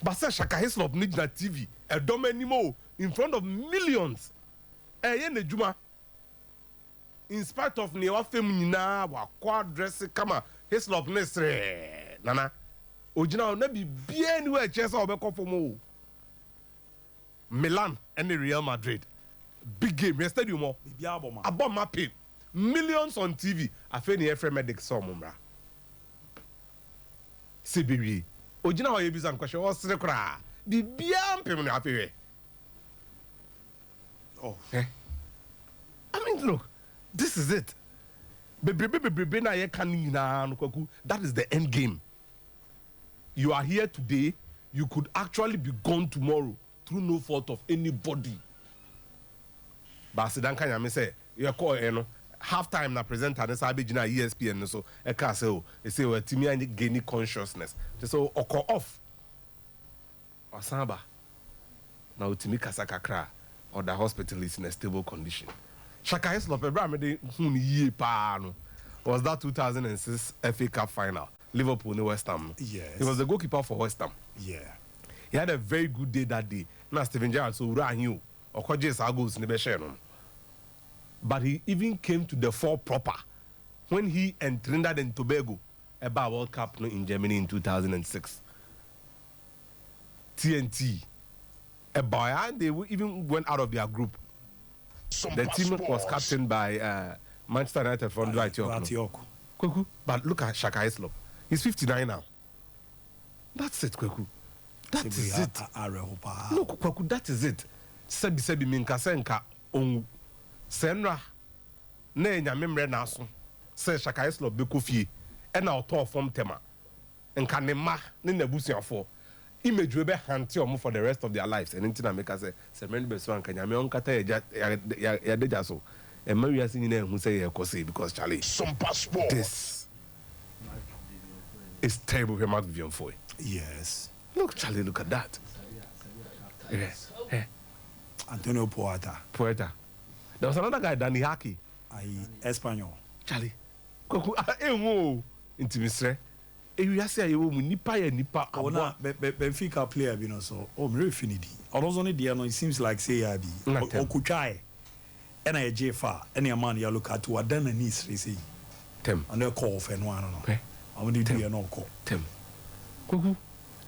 But say Shaka Hislop need na TV. A domenimo in front of millions. Ne juma. In spite of newa feminina wa kwa dress kama Hislop nesre nana. Ojina na bi bia ni we chesa obekọ fomo. Milan and the Real Madrid. Big game yesterday mo. Bibia aboma. Aboma pay millions on TV. Afeni Efrem Medic somumra. Sibiwi. Ojina wa yebi san kwahwe o sere kra. Bibia mpem na afewe. Oh. Eh? I mean, look, this is it. Na ye kan na no kwaku. That is the end game. You are here today, you could actually be gone tomorrow through no fault of anybody. But Sidan Kanyame say, you call half time na presenter na sabi jina ESPN so e ka say o e say we timi any gain consciousness. So oko off. Osamba. Na utimi kasa kakra or the hospital is in a stable condition. Shaka Hislop ebra me de hu ni yie pa no. Was that 2006 FA Cup final? Liverpool in West Ham. Yes. He was the goalkeeper for West Ham. Yeah. He had a very good day that day. Now Steven Gerrard so ran you. But he even came to the fore proper when he and Trinidad and Tobago about World Cup in Germany in 2006. TNT. They even went out of their group. The team was captained by Manchester United from Dwight York. But look at Shaka Hislop. He's 59 now. That's it, Kweku. That is it. No, Kweku, that is it. Sebi minka senka ongu. Senra ne nyamemre na so. Se Shaka Hislop be kofie. E na oto form tema. Nka ne ma ne nabusuafo. Image we be hante omo for the rest of their lives. And ntina make us say semren be so anka nyame onkata ya deja so. E ma wi ase nyina hu say ye kose because Charlie SOMPA Sport. This is terrible for Mark Vivian Foy. Yes. Look, Charlie, look at that. Yeah. Antonio Puerta. There was another guy, Danny Haki. Espanol. Charlie. Intimisre. You say you nipa. Benfica player, you know, so very finity. Also, it seems like say I be Okuchai. And I JFA. Any man you look at to a done and niece, they say. Tem. And they call for one. Okay. I want to do no call. Tem. Kuku.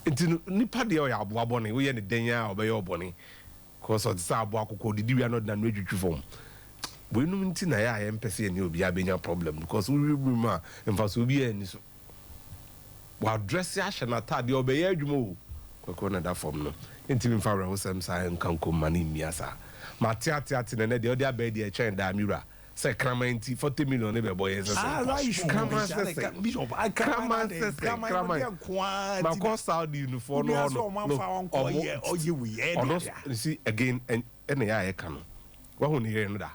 Into nipa de ya aboa boni we ye ne denya obe ye oboni cause of the aboa kokko didi we not na redwetwi form we no nti na ya empese ni obi abenya problem because we ma emfaso obi ani so wa dress ya shana tade obe ye adwuma o kokko na da form no enti mi fa reho sem sa enkanko mani miasa ma ate ne de odi abedi e chen da mira say kramanti 40 million e be boy yes kraman ma cost Saudi uniform no see again and ya e kan wa hu ni no da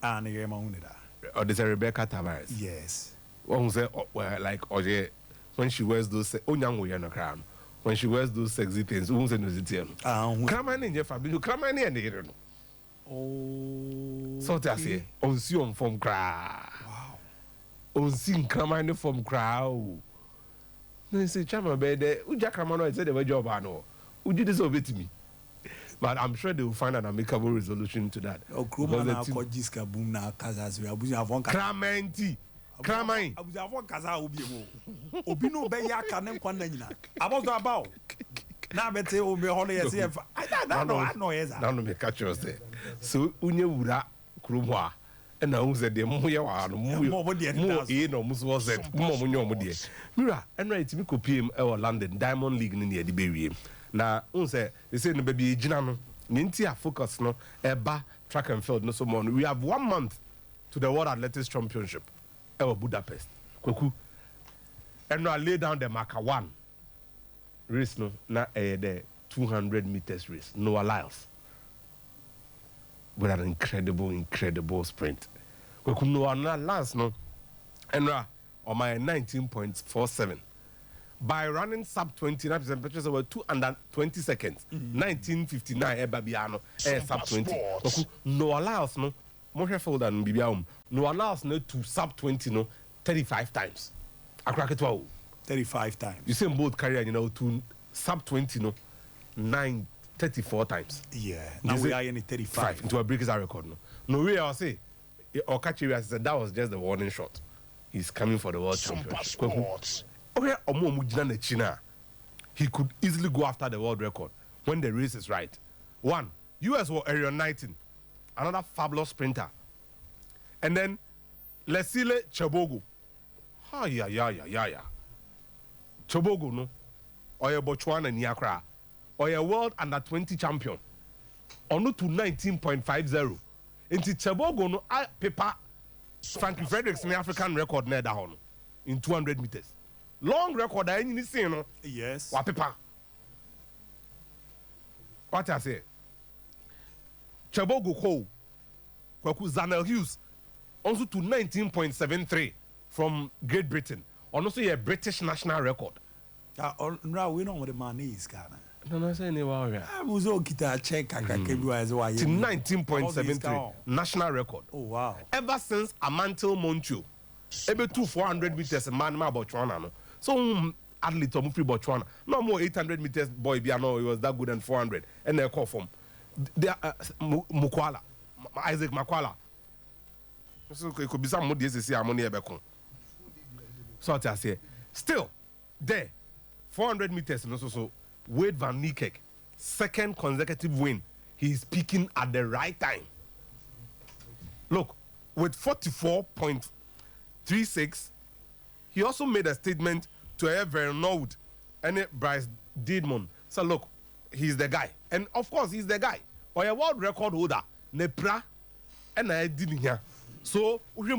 na ye ma hu ni da or this Rebecca Tavares yes wa hu say like oje when she wears those onyanwo ye no crown when she wears those sexy things hu say no zitiam kraman ni je Fabio kraman ni e ne no. Oh, so that's it. On see on from cry. Wow. On see Kraman from cry. No, say Chama bed. Uja Kramano said the job I know. Uji disobey me. But I'm sure they will find an amicable resolution to that. Oh, Krumana Kojiska Buna Kazas. We have one Kramanti. Kraman. I was have one Kaza Ubimo. Obino Beya Kanem Kwanina. About. Now better o me hono yes I know yes now no me catch us there so unye wura krum ho a na hu ze de mo ye wa no mo e no mo so ze mo nyo mo de mira enra itimi kopiem e o London Diamond League ni de bewie na hu ze they say no be bi ejina no ni nti a focus no e ba track and field no so mo we have 1 month to the World Athletics Championship e o Budapest kweku enra lay down the marker 1 race no na the 200 meters race Noah Lyles with an incredible sprint we could know na last no enra on my 19.47 by running sub 20 na temperatures over 220 seconds 1959 e babiano sub 20 we could Noah Lyles no mo hweful than bibiam Noah Lyles no to sub 20 no 35 times akraketwa 35 times. You see both career, to sub 20 no 34 times. Yeah. Now we are in 35 into a breakers record no way I'll say or catch you as that was just the warning shot. He's coming for the world championship. Okay, he could easily go after the world record when the race is right. One, US were area 19, another fabulous sprinter. And then Lesile Chabogo. Chabogo no. Or a Botswana Niakra. Or a world under 20 champion. Or no to 19.50. Into Chabogo no paper Frankie Fredericks in the African record near down in 200 meters. Long record I ain't seen no. Yes. What paper? What I say? Chabogo Ko. Kwaku Zanel Hughes also to 19.73 from Great Britain. Also a British national record. Now we know what the man is, Ghana. No, say any warrior. I was all guitar check to 19.73 national record. Oh wow! Ever since Amantil Moncho, ebe 400 meters man ma Botswana no. So athlete omu free Botswana. No more 800 meters boy bi no, he was that good and 400 and they call from there Mukwala Isaac Makwala. So it could be some more days see amoni ebe kon. So I say still there 400 meters no so Wade Van Niekerk, second consecutive win. He's peaking at the right time. Look, with 44.36, he also made a statement to Ever Node and Bryce Deadmon. So look, he's the guy. And of course, he's the guy. Or a world record holder, Nepra, and I didn't hear. So, Wade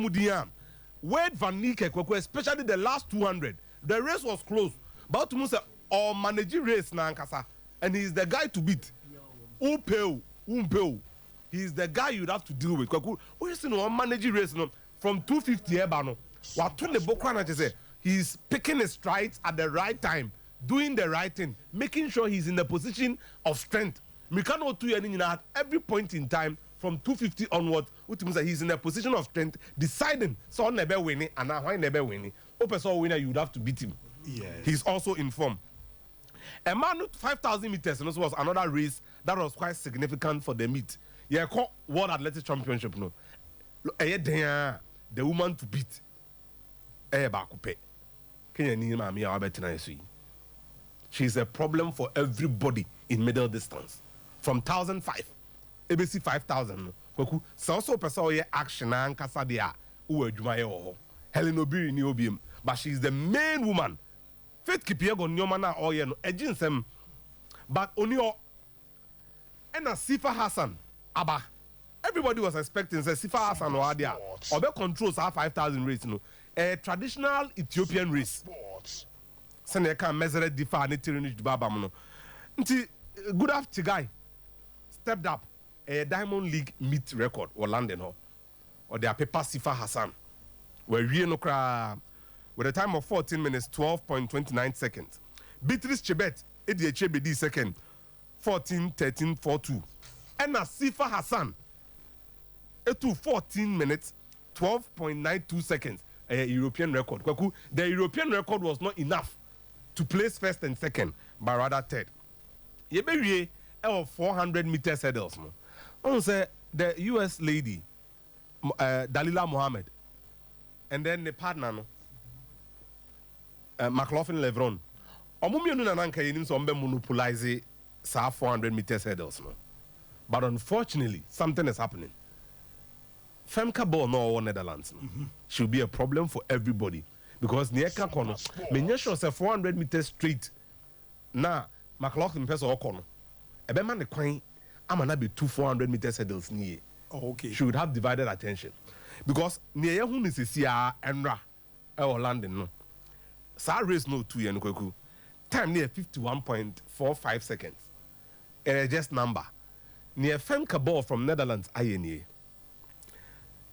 Van Niekerk, especially the last 200, the race was close. But to say, or managing race na ankasa, and he's the guy to beat. Umpeo. He's the guy you'd have to deal with. We see no managing race no from 250 ebano. What the Bokwana say? He's picking his strides at the right time, doing the right thing, making sure he's in the position of strength. Mikano to at every point in time from 250 onwards, which means that he's in a position of strength, deciding so never winning and now why never winning. Open so winner, you'd have to beat him. Yes. He's also in form. A man with 5,000 meters and also was another race that was quite significant for the meet. Yeah, called World Athletic Championship. No, the woman to beat. She's a problem for everybody in middle distance. From 1,005, ABC 5,000. So also person action and kasadia who Helen Obiri ni obium, but she's the main woman. Faith Kipyego Nyomana or no Ejinsem, but only and Sifa Hassan Abba. Everybody was expecting say Sifa Hassan or Adia or be controls our 5,000 race no a traditional Ethiopian race. Sene can measure differ ne tirinish baba no. Nti good after guy stepped up a Diamond League meet record or London ho or their paper Sifa Hassan where we no cry. With a time of 14 minutes, 12.29 seconds. Beatrice Chebet, Eddie Chebedi second, 14:13.42. And Sifa Hassan, 14 minutes, 12.92 seconds. A European record. The European record was not enough to place first and second, but rather third. Yeberiye, 400 meters hurdles. I say the US lady, Dalila Mohammed, and then the partner, McLaughlin Levron. Omumienu na nanka yenim so mbe monopolize 400 meters hurdles no. But unfortunately, something is happening. Femka ball no Netherlands no. Should be a problem for everybody because Nieka kono menye sure say 400 meters straight na McLaughlin person okono. Ebe man the kwan amana be 400 meters hurdles ni. Oh, okay. Should have divided attention because niye hu ni sesia enra e London no. Sa race no 2 yen kwaku. Time near 51.45 seconds. Just number. Near Femke ball from Netherlands INA.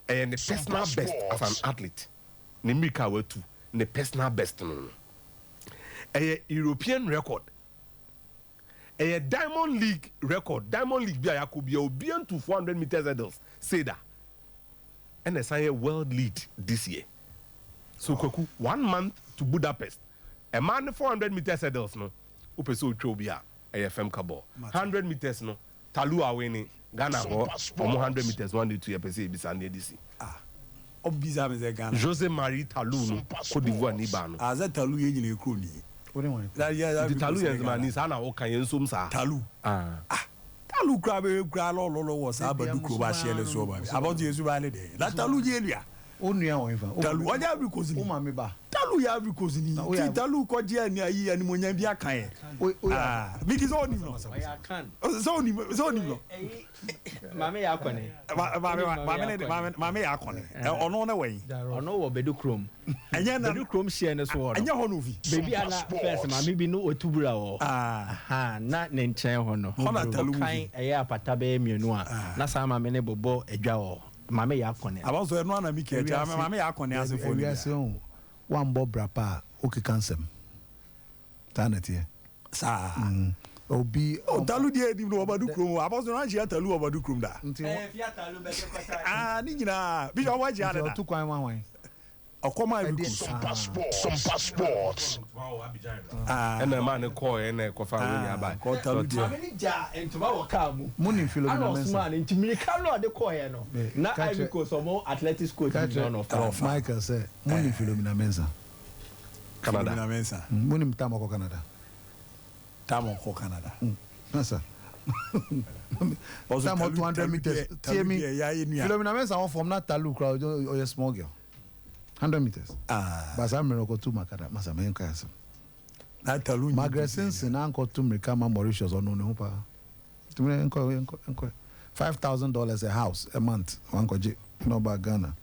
And the personal best of an athlete. Nimika were two. The personal best. A European record. A Diamond League record. Diamond League bia could be obedient to 400 meters hurdles. Say that. And a world lead this year. So, 1 month to Budapest. A man 400 meters hurdles, no. upese otwobia AFM cabo 100 meters no talu awini Ghana ho 100 meters 1 2 pese bisa na edisi obiza me ze Ghana Jose Marie Talu no Côte d'Ivoire ni ba no aza Talu ye nyina ekro ni the Talu yenzmani sa na wo kan yensom sa Talu Talu kra be kra lo wo sa abadu kro ba shele so ba about Yesu ba le de la Talu je elia onua won fa Talu onya abi kozini o ma me ba Talu ya abi kozini ti Talu ko je ani ayi ani mo nya bi akan e because oni no ya kan so oni no mame ya akone mame ya akone ono na wen ono wo bedu krom enya na bedu krom share ne so wo enya ho no vi baby ana first mame bi no otubura wo na ne nchen ho no kan eya apata be mienu a na sa mame ne bobo edwa wo mame ya akone abaso eno na mi ke cha mame ya akone asefo ni one bob brapa okay cancel tanete sa obi Talu die edim no obadu krom abaso na ji Talu obadu krom da fia Talu be de kwata ni nyina bi jo wa ji ada tu kwan wan okoma every SOMPA Sports ena ma ne call ena ko fa we nya ba ko Talu die mame ja entuma wo ka mu muni Philomena Mensa Osman ntimi ka no de call ye no na Ivory Coast omo athletics coach no of Michael say muni Philomena Mensa Canada muni mtama ko Canada nasa tamo 200 meters tiemi Philomena Mensa on from not Talu crowd or a small girl 100 meters but I'm going to makada masa menka yasa na Talu Margaret Simpson anko to America Mauritius on no pa to me enko $5,000 a house a month wanko je no ba Ghana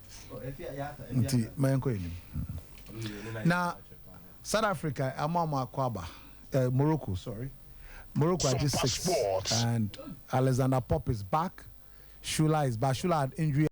nti menko ni na South Africa amama kwaba Morocco I just 6 and Alexander Pop is back Shula is back Shula had injury